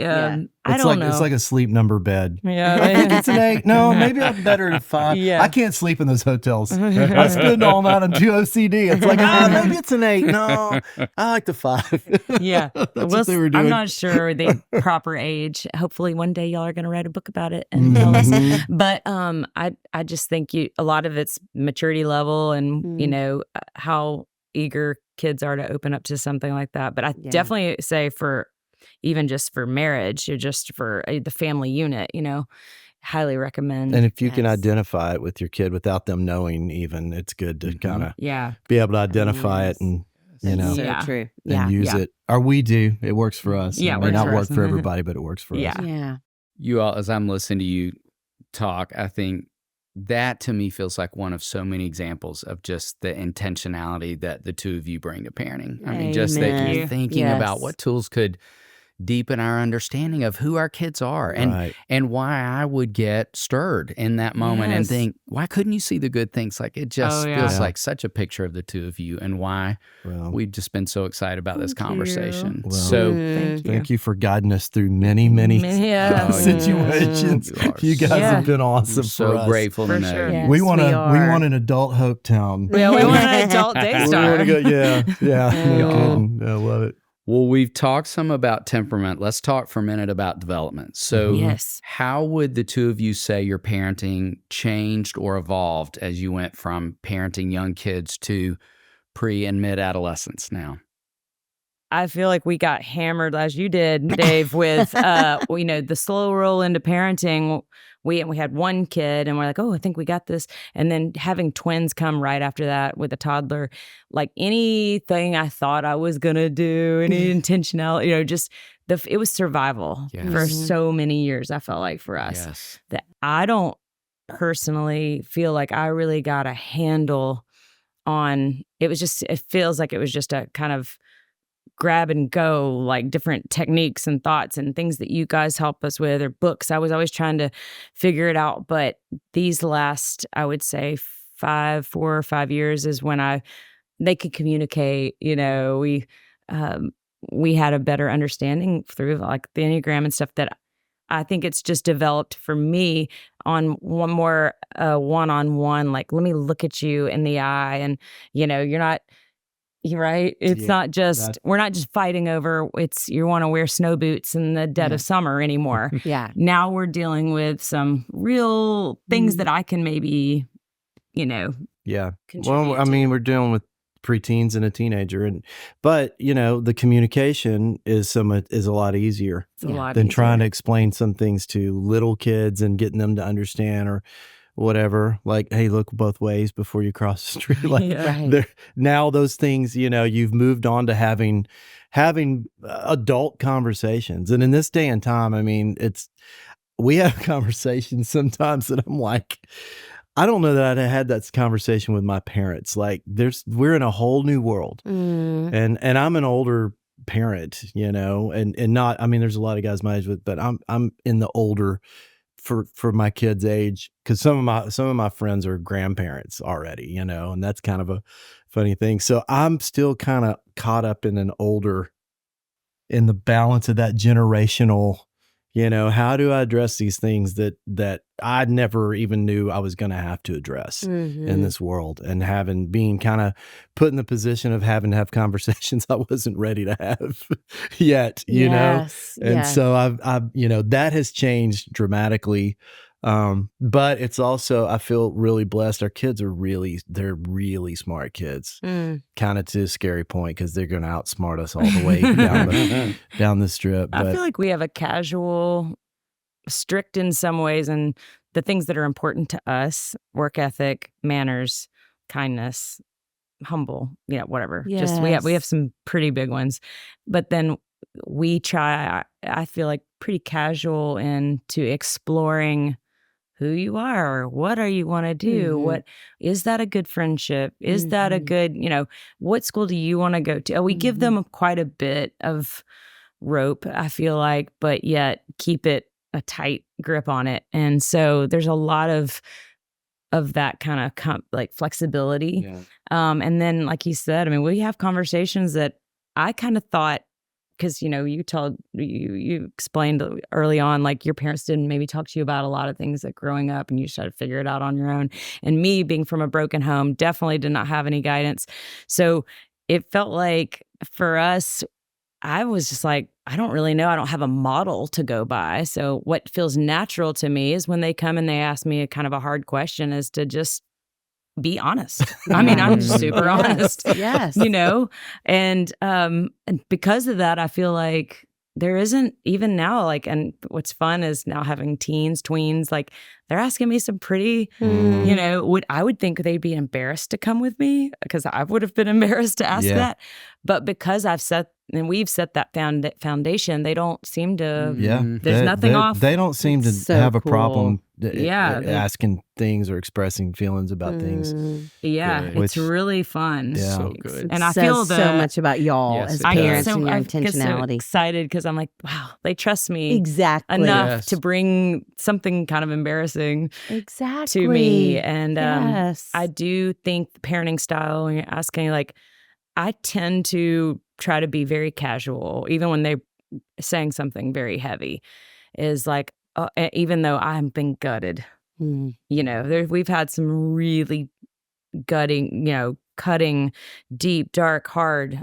I don't know. It's like a sleep number bed. Yeah. I think it's an 8. No, maybe I'm better at 5. Yeah. I can't sleep in those hotels. I spend all night on 2 OCD. It's like, maybe it's an 8. No, I like the 5. Yeah. That's what they were doing. I'm not sure the proper age. Hopefully one day y'all are going to write a book about it and tell us. But I just think a lot of it's maturity level and, how eager kids are to open up to something like that. But I definitely say even just for marriage or just for the family unit, highly recommend. And if you can identify it with your kid without them knowing even, it's good to kind of be able to identify it and, so true. And use it. Or we do. It works for us. Yeah, it may not work for everybody, but it works for us. Yeah. You all, as I'm listening to you talk, I think that to me feels like one of so many examples of just the intentionality that the two of you bring to parenting. I mean, just that you're thinking about what tools could deepen our understanding of who our kids are and why I would get stirred in that moment and think, why couldn't you see the good things? Like it just feels like such a picture of the two of you and why we've just been so excited about this conversation. Well, so thank you for guiding us through many, many situations. You guys have been awesome so for us. grateful to know. Sure. Yes, we want an adult Hope Town. Yeah, we want an adult Daystar. I love it. Well, we've talked some about temperament. Let's talk for a minute about development. So how would the two of you say your parenting changed or evolved as you went from parenting young kids to pre and mid-adolescence now? I feel like we got hammered, as you did, Dave, with the slow roll into parenting. We had one kid and we're like, oh, I think we got this. And then having twins come right after that with a toddler, like anything I thought I was going to do, any intentionality, it was survival for so many years, I felt like for us. That I don't personally feel like I really got a handle on, it feels like it was just a kind of grab and go, like different techniques and thoughts and things that you guys help us with or books. I was always trying to figure it out. But these last, I would say 4 or 5 years is when they could communicate, we had a better understanding through like the Enneagram and stuff that I think it's just developed for me on one more one-on-one, like, let me look at you in the eye and, you're right. It's not just, we're not just fighting over, you want to wear snow boots in the dead of summer anymore. Now we're dealing with some real things that I can maybe, Well, I mean, we're dealing with preteens and a teenager, but the communication is a lot easier than trying to explain some things to little kids and getting them to understand or whatever, like, hey, look both ways before you cross the street. Now those things, you've moved on to having adult conversations. And in this day and time, I mean, we have conversations sometimes that I'm like, I don't know that I'd have had that conversation with my parents. Like we're in a whole new world and I'm an older parent, and not, I mean, there's a lot of guys my age with, but I'm in the older for my kids' age, because some of my friends are grandparents already, and that's kind of a funny thing. So I'm still kind of caught up in the balance of that generational, how do I address these things that I never even knew I was going to have to address in this world, and being kind of put in the position of having to have conversations I wasn't ready to have yet, And so I've that has changed dramatically. But it's also, I feel really blessed. Our kids they're really smart kids, kind of to a scary point, because they're going to outsmart us all the way down the strip. But I feel like we have a casual, strict in some ways, and the things that are important to us: work ethic, manners, kindness, humble, whatever. Just we have some pretty big ones, but then we try, I feel like, pretty casual into exploring who you are, or what are you want to do? What is that a good friendship? Is that a good, what school do you want to go to? We give them quite a bit of rope, I feel like, but yet keep it a tight grip on it. And so there's a lot of of that kind of like flexibility. Yeah. And then, like you said, I mean, we have conversations that I kind of thought, because you explained early on, like your parents didn't maybe talk to you about a lot of things, like growing up, and you just had to figure it out on your own. And me being from a broken home, definitely did not have any guidance. So it felt like for us, I was just like, I don't really know. I don't have a model to go by. So what feels natural to me is when they come and they ask me a kind of a hard question, is to just be honest. I mean, I'm super honest. Yes. And because of that, I feel like there isn't even now, like, and what's fun is now having tweens, like they're asking me some pretty, I would think they'd be embarrassed to come with me, because I would have been embarrassed to ask that. But because we've set that foundation, they don't seem to, there's nothing off. They don't seem to have a problem asking things or expressing feelings about things. Yeah, it's really fun. Yeah. So good. And I feel so much about y'all as parents and your intentionality. I get so excited because I'm like, wow, they trust me enough to bring something kind of embarrassing to me. And I do think the parenting style, when you're asking, like, I tend to try to be very casual, even when they're saying something very heavy, is like, even though I've been gutted, we've had some really gutting, cutting, deep, dark, hard,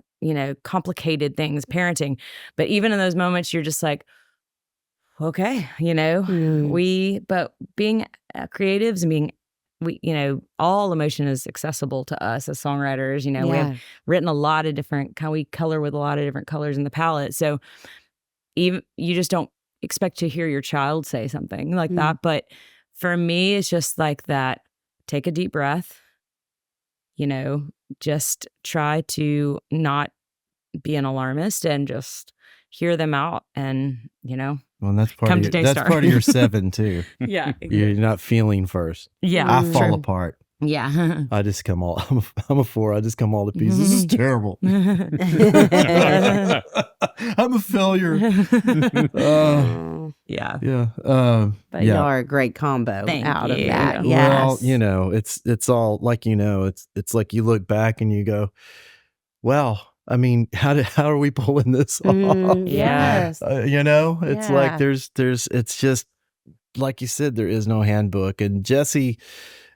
complicated things, parenting. But even in those moments, you're just like, okay, but being creatives and all emotion is accessible to us as songwriters. We have written a lot of different we color with a lot of different colors in the palette. So even you just don't expect to hear your child say something like that. But for me, it's just like that. Take a deep breath, just try to not be an alarmist and just hear them out. And, well, that's part of your 7 too. Yeah. You're not feeling first. Yeah. I fall apart. Yeah. I just come I'm a 4. I just come all to pieces. This is terrible. I'm a failure. Yeah. But y'all are a great combo of that. Yes. Well, it's all like, it's like you look back and you go, well, I mean, how are we pulling this off? Yes. It's like it's just like you said, there is no handbook. And Jessi,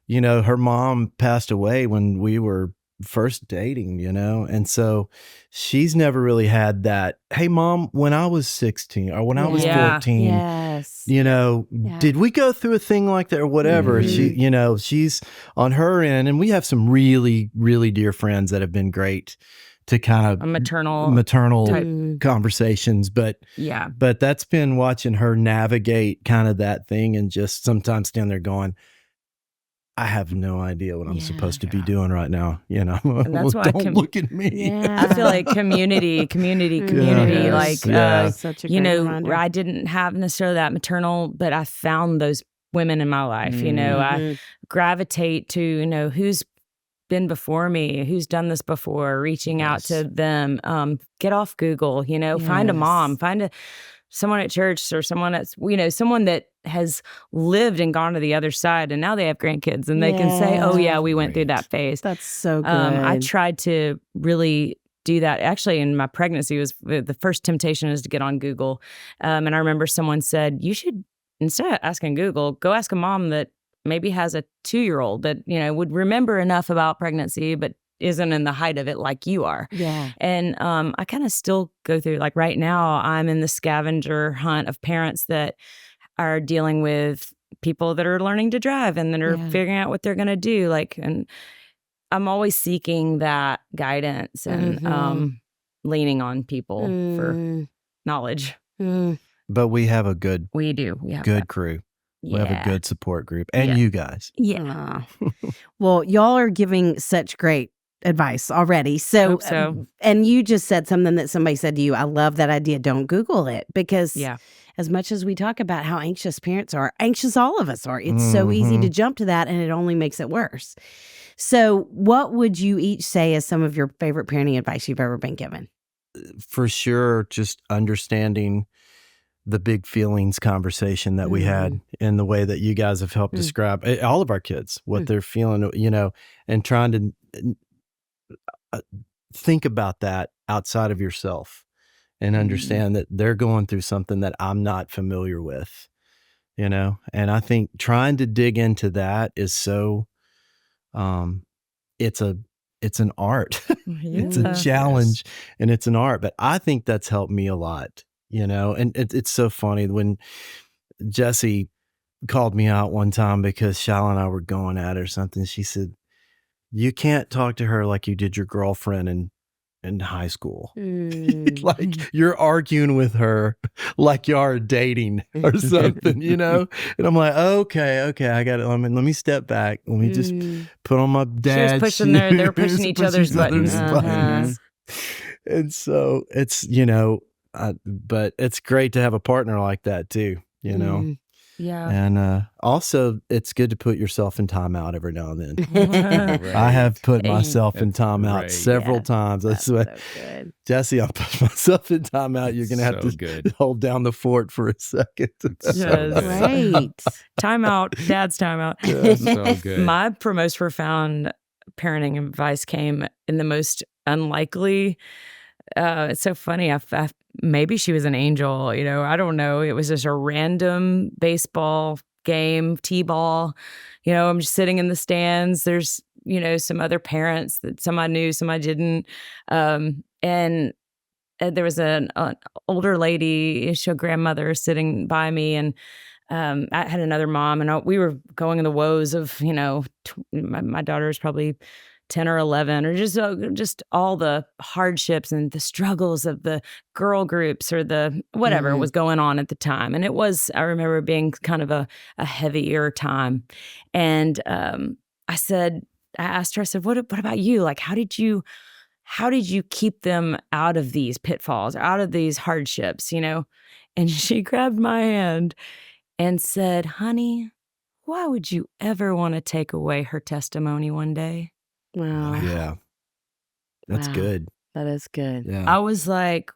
her mom passed away when we were first dating, and so she's never really had that, hey mom, when I was 16 or when I was 14, did we go through a thing like that or whatever? She, she's on her end, and we have some really, really dear friends that have been great to kind of maternal conversations, but that's been watching her navigate kind of that thing, and just sometimes stand there going, I have no idea what I'm supposed to be doing right now. And that's why don't look at me. Yeah. I feel like community, like, such a great reminder. I didn't have necessarily that maternal, but I found those women in my life. I gravitate to, who's been before me, who's done this before, reaching out to them. Get off Google, find a mom, find someone at church, or someone that's, someone that has lived and gone to the other side, and now they have grandkids, and they can say, oh yeah, we went through that phase. That's so good. I tried to really do that. Actually, in my pregnancy, was the first temptation is to get on Google. And I remember someone said, you should, instead of asking Google, go ask a mom that maybe has a 2-year-old that, would remember enough about pregnancy, but isn't in the height of it like you are. Yeah. And I kind of still go through, like right now, I'm in the scavenger hunt of parents that are dealing with people that are learning to drive and that are figuring out what they're going to do. Like, and I'm always seeking that guidance and leaning on people for knowledge. But we have a good crew. We have a good support group, and you guys. Yeah. Well, y'all are giving such great advice already. So, and you just said something that somebody said to you. I love that idea. Don't Google it, because as much as we talk about how anxious parents are, anxious all of us are, it's so easy to jump to that, and it only makes it worse. So what would you each say is some of your favorite parenting advice you've ever been given? For sure, just understanding the big feelings conversation that we had in the way that you guys have helped describe all of our kids, what they're feeling, and trying to think about that outside of yourself and understand that they're going through something that I'm not familiar with, and I think trying to dig into that is so, it's an art. It's a challenge and it's an art, but I think that's helped me a lot, and it's so funny when Jessi called me out one time because Shallow and I were going at it or something. She said, "You can't talk to her like you did your girlfriend in high school. Like you're arguing with her like you are dating or something, And I'm like, okay, I got it. Let me step back. Let me just put on my dad's. She was pushing they're pushing each other's buttons. And so it's, but it's great to have a partner like that too, Yeah. And also, it's good to put yourself in timeout every now and then. Right. I have put myself in timeout several times. That's so good. Jessi, I'll put myself in timeout. You're going to have to hold down the fort for a second. Right. Timeout. Dad's timeout. Yeah, so good. My most profound parenting advice came in the most unlikely. It's so funny. Maybe she was an angel, I don't know. It was just a random baseball game, t-ball. I'm just sitting in the stands. There's, some other parents that some I knew, some I didn't. And there was an older lady, a grandmother sitting by me, and I had another mom, and we were going in the woes of, my daughter was probably 10 or 11, or just all the hardships and the struggles of the girl groups or the whatever was going on at the time. And I remember being kind of a heavier time. And I asked her, I said, what about you? Like, how did you keep them out of these pitfalls, out of these hardships, And she grabbed my hand and said, honey, why would you ever want to take away her testimony one day? Wow. Yeah. That's good. That is good. Yeah. I was like,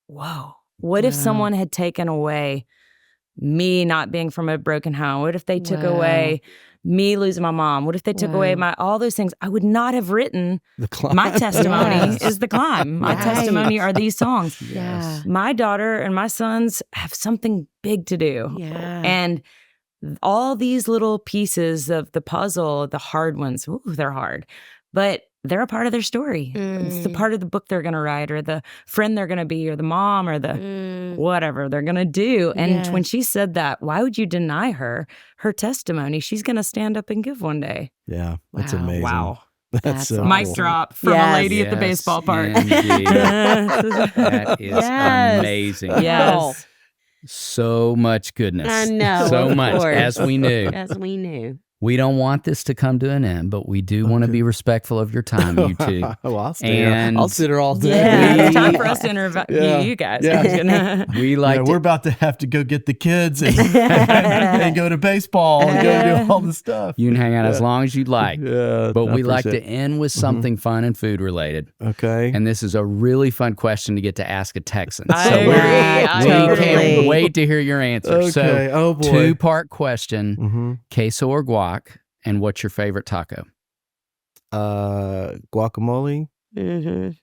whoa, what if someone had taken away me not being from a broken home? What if they took away me losing my mom? What if they took away all those things? I would not have written my testimony is the climb. My testimony are these songs. Yeah. My daughter and my sons have something big to do. Yeah. And all these little pieces of the puzzle, the hard ones, they're hard. But they're a part of their story. It's the part of the book they're going to write, or the friend they're going to be, or the mom, or the whatever they're going to do. And when she said that, why would you deny her testimony? She's going to stand up and give one day. Yeah, that's amazing. Wow. That's so mic cool. drop from a lady at the baseball park. That is amazing. Yes. So much goodness. I know. So much, as we knew. As we knew. We don't want this to come to an end, but we do want to be respectful of your time, you two. Well, I'll stay here. I'll sit here all day. Yeah, it's time for us to interview you guys. Yeah. We're about to have to go get the kids and go to baseball and go do all the stuff. You can hang out as long as you'd like. Yeah, but we like to end with something fun and food related. Okay. And this is a really fun question to get to ask a Texan. I agree. We can't wait to hear your answer. Okay. So, boy. 2-part question, queso or guac, and what's your favorite taco? Guacamole,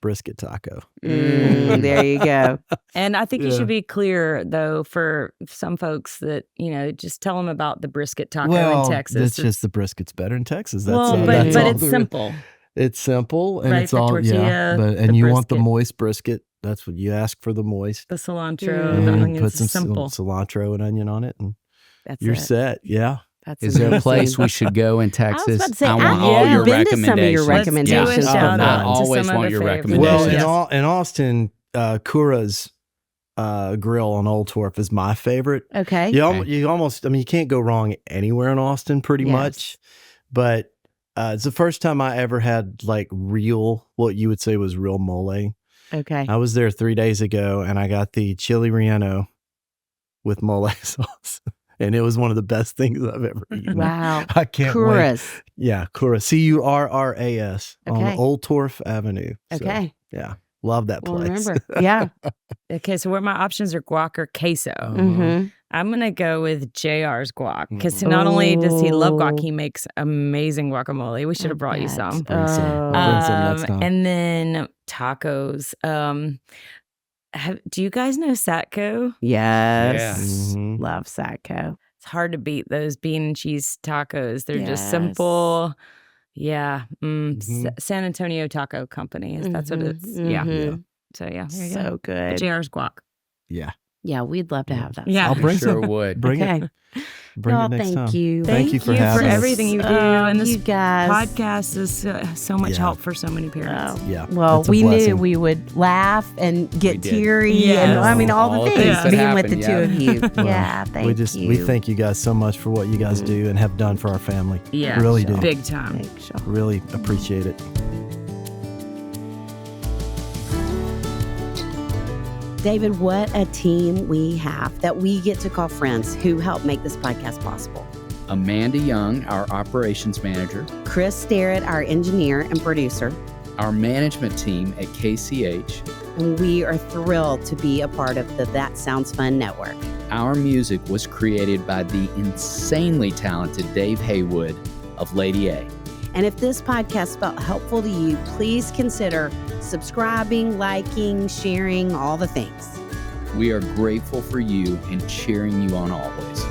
brisket taco. There you go. And I think you should be clear, though, for some folks that, just tell them about the brisket taco in Texas. It's just the brisket's better in Texas. But it's simple. It's simple, and right, it's all tortilla, and you want the moist brisket. That's what you ask for, the moist. The cilantro, the onions. Put some simple cilantro and onion on it, and you're set. Yeah. Is there a place we should go in Texas? I was about to say, I want all your recommendations. Some of your recommendations. I always want your recommendations. Well, in Austin, Kura's grill on Old Torf is my favorite. Okay. You almost, you can't go wrong anywhere in Austin pretty much. But it's the first time I ever had like real, what you would say was real mole. Okay. I was there 3 days ago and I got the chili relleno with mole sauce. And it was one of the best things I've ever eaten. Wow. I can't wait. Yeah, Krauss. Curras. On Old Torf Avenue. Okay. So, yeah. Love that place. Remember. Yeah. Okay, so where my options are guac or queso. Mm-hmm. I'm going to go with JR's guac because not only does he love guac, he makes amazing guacamole. We should have brought you some. Bring some next time. And then tacos. Do you guys know Satco? Yes. Love Satco. It's hard to beat those bean and cheese tacos. They're just simple. Yeah. San Antonio Taco Company. That's what it's. Yeah. So, yeah. So good. JR's guac. Yeah. Yeah, we'd love to have that. Yeah. I'll bring sure some. would. Bring it. Bring it next time. Thank you for having us. everything you do. And this you guys. podcast is so much help for so many parents. Yeah. Well, It's a we blessing. knew we would laugh and get did. teary. Yes. And I mean, all the things that being with happen, the two of you. Well, Yeah, thank you. We thank you guys so much for what you guys do and have done for our family. Yeah. Really do. Big time. Thanks, y'all. Really appreciate it. David, what a team we have that we get to call friends who help make this podcast possible. Amanda Young, our operations manager. Chris Starrett, our engineer and producer. Our management team at KCH. And we are thrilled to be a part of the That Sounds Fun network. Our music was created by the insanely talented Dave Haywood of Lady A. And if this podcast felt helpful to you, please consider subscribing, liking, sharing, all the things. We are grateful for you and cheering you on always.